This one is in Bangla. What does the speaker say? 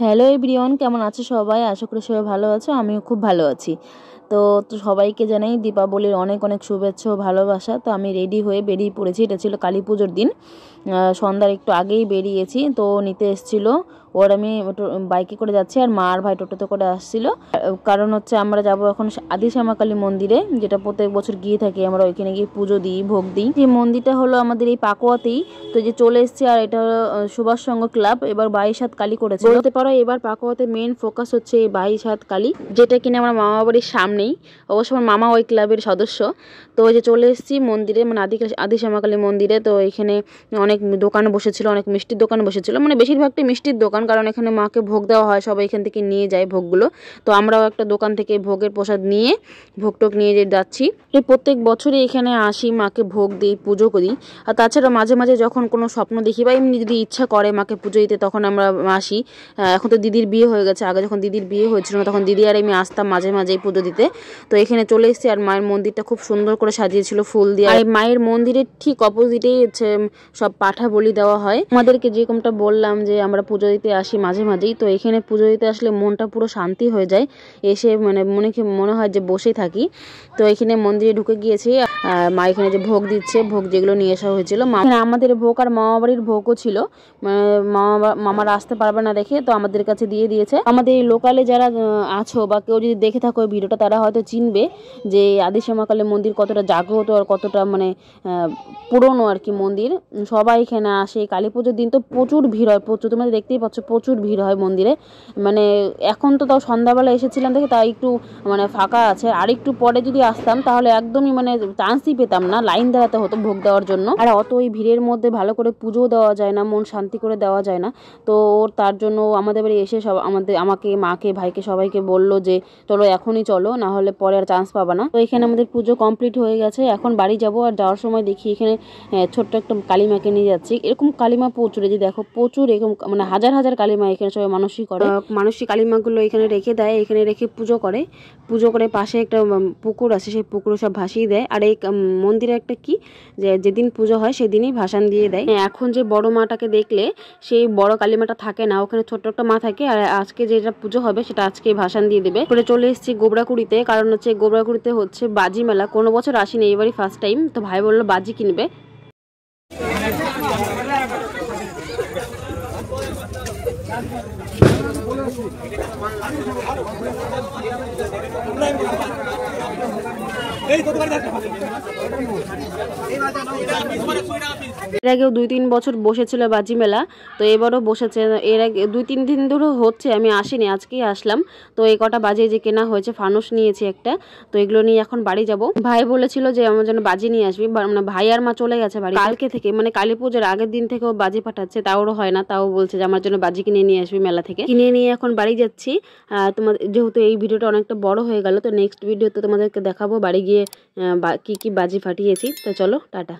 হ্যালো এভরিওয়ান, কেমন আছো সবাই? আশা করি সবাই ভালো আছো। আমিও খুব ভালো আছি। তো সবাইকে জানাই দীপাবলির অনেক অনেক শুভেচ্ছা ও ভালোবাসা। তো আমি রেডি হয়ে বেরিয়ে পড়েছি। এটা ছিল কালী পুজোর দিন। সন্ধ্যার একটু আগেই বেরিয়েছি। তো নিতে এসেছিলো ওর, আমি বাইকে করে যাচ্ছি আর মা আর ভাই টোটোতে করে আসছিল। কারণ হচ্ছে আমরা যাব এখন আদি শ্যামাকালী মন্দিরে, যেটা প্রত্যেক বছর গিয়ে থাকি আমরা। ওইখানে গিয়ে পুজো দিই, ভোগ দিই। যে মন্দিরটা হলো আমাদের এই পাকুয়াতেই। তো যে চলে এসেছি, আর এটা হলো সুভাষ সংঘ ক্লাব। এবার 22 কালী করেছে বলতে পারো। এবার পাকুয়াতে মেন ফোকাস হচ্ছে এই 22 কালী, যেটা কিনা আমার মামা বাড়ির সামনেই। অবশ্য আমার মামা ওই ক্লাবের সদস্য। তো ওই যে চলে এসেছি মন্দিরে, মানে আদি শ্যামাকালী মন্দিরে। তো এখানে অনেক দোকান বসেছিল, অনেক মিষ্টির দোকান বসেছিল, মানে বেশিরভাগটাই মিষ্টির দোকান, কারণ এখানে মাকে ভোগ দেওয়া হয়। সবাই এখান থেকে নিয়ে যায় ভোগগুলো। তো আমরাও একটা দোকান থেকে ভোগের প্রসাদ নিয়ে ভোগ নিয়ে যাচ্ছি। এই প্রত্যেক বছরই এখানে আসি, মাকে ভোগ দিই, পুজো করি। আর তাছাড়া মাঝে মাঝে যখন কোনো স্বপ্ন দেখি বা এমনি যদি ইচ্ছা করে মাকে পুজো দিতে, তখন আমরা আসি। এখন তো দিদির বিয়ে হয়ে গেছে। আগে যখন দিদির বিয়ে হয়েছিল না, তখন দিদি আর আমি আসতাম মাঝে মাঝেই পুজো দিতে। তো এখানে চলে এসেছি, আর মায়ের মন্দিরটা খুব সুন্দর করে সাজিয়েছিল ফুল দিয়ে। আর মায়ের মন্দিরের ঠিক অপোজিটেই হচ্ছে সব পাঠা বলি দেওয়া হয়। আমাদেরকে যেরকমটা বললাম যে আমরা পুজো দিতে আসি মাঝে মাঝেই, তো এখানে পুজো দিতে আসলে মনটা পুরো শান্তি হয়ে যায়। এসে মানে মনে হয় যে বসেই থাকি। তো এখানে মন্দিরে ঢুকে গিয়েছি। মা এখানে যে ভোগ দিচ্ছে, ভোগ যেগুলো নিয়ে আসা হয়েছিল, আমাদের ভোগ আর মামা বাড়ির ভোগও ছিল। মামারা আসতে পারবে না দেখে, তো আমাদের কাছে দিয়ে দিয়েছে। আমাদের এই লোকালে যারা আছো বা কেউ যদি দেখে থাকো এই ভিডিওটা, তারা হয়তো চিনবে যে আদি শ্যামাকালী মন্দির কতটা জাগ্রত আর কতটা মানে পুরনো আর কি মন্দির। সবাই এখানে আসে। কালী পুজোর দিন তো প্রচুর ভিড় হয়, প্রচুর। তোমরা দেখতেই পাচ্ছ, প্রচুর ভিড় হয় মন্দিরে। মানে এখন তো তাও সন্ধ্যাবেলা এসেছিলাম দেখে তাই একটু মানে ফাঁকা আছে। আর একটু পরে যদি আসতাম তাহলে একদমই মানে চান্সই পেতাম না, লাইন দাঁড়াতে হতো ভোগ দেওয়ার জন্য। আর অত ওই ভিড়ের মধ্যে ভালো করে পুজোও দেওয়া যায় না, মন শান্তি করে দেওয়া যায় না। তো ওর তার জন্য আমাদের বাড়ি এসে সব আমাকে মাকে ভাইকে সবাইকে বললো যে চলো এখনই চলো, না হলে পরে আর চান্স পাবা না। তো এখানে আমাদের পুজো কমপ্লিট হয়ে গেছে। এখন বাড়ি যাব। আর যাওয়ার সময় দেখি এখানে ছোট্ট একটা কালীমাকে নিয়ে যাচ্ছি। এরকম কালীমা প্রচুর, এই যে দেখো প্রচুর এরকম মানে হাজার হাজার কালীমা এখানে সবাই মানসিক করে। মানসিক কালীমাগুলো এখানে রেখে দেয়, এখানে রেখে পুজো করে। পুজো করে পাশে একটা পুকুর আছে, সেই পুকুরে সব ভাসিয়ে দেয়। আর এই মন্দিরে একটা কি যে যেদিন পুজো হয় সেদিনই ভাসান দিয়ে দেয়। এখন যে বড় মাটাকে দেখলে সেই বড় কালীমাটা থাকে না, ওখানে ছোট্ট একটা মা থাকে। আর আজকে যেটা পুজো হবে সেটা আজকে ভাসান দিয়ে দেবে। পরে চলে এসেছি গোবরাকুড়িতে, কারণ হচ্ছে গোবরাকুড়িতে হচ্ছে বাজি মেলা। কোনো বছর আসিনি, এবারই ফার্স্ট টাইম। তো ভাই বললো বাজি কিনবে। এর আগেও 2-3 বছর বসেছিল বাজি মেলা, তো এবারও বসেছে। এর আগে 2-3 দিন ধরে হচ্ছে, আমি আসিনি, আজকেই আসলাম। তো এই কটা বাজে যে কেনা হয়েছে, ফানুস নিয়েছি একটা। তো এগুলো নিয়ে এখন বাড়ি যাব। ভাই বলেছিল যে আমার জন্য বাজি নিয়ে আসবি, মানে ভাই আর মা চলে গেছে বাড়ি কালকে থেকে, মানে কালী পুজোর আগের দিন থেকেও বাজি পাঠাচ্ছে, তাও হয় না, তাও বলছে যে আমার জন্য বাজি কিনে নিয়ে আসবি মেলা থেকে। কিনে নিয়ে এখন বাড়ি যাচ্ছি। তোমাদের যেহেতু এই ভিডিওটা অনেকটা বড় হয়ে গেল, তো নেক্সট ভিডিওতে তোমাদেরকে দেখাবো বাড়ি গিয়ে কি কি বাজি ফাটিয়েছি। তো চলো, টাটা।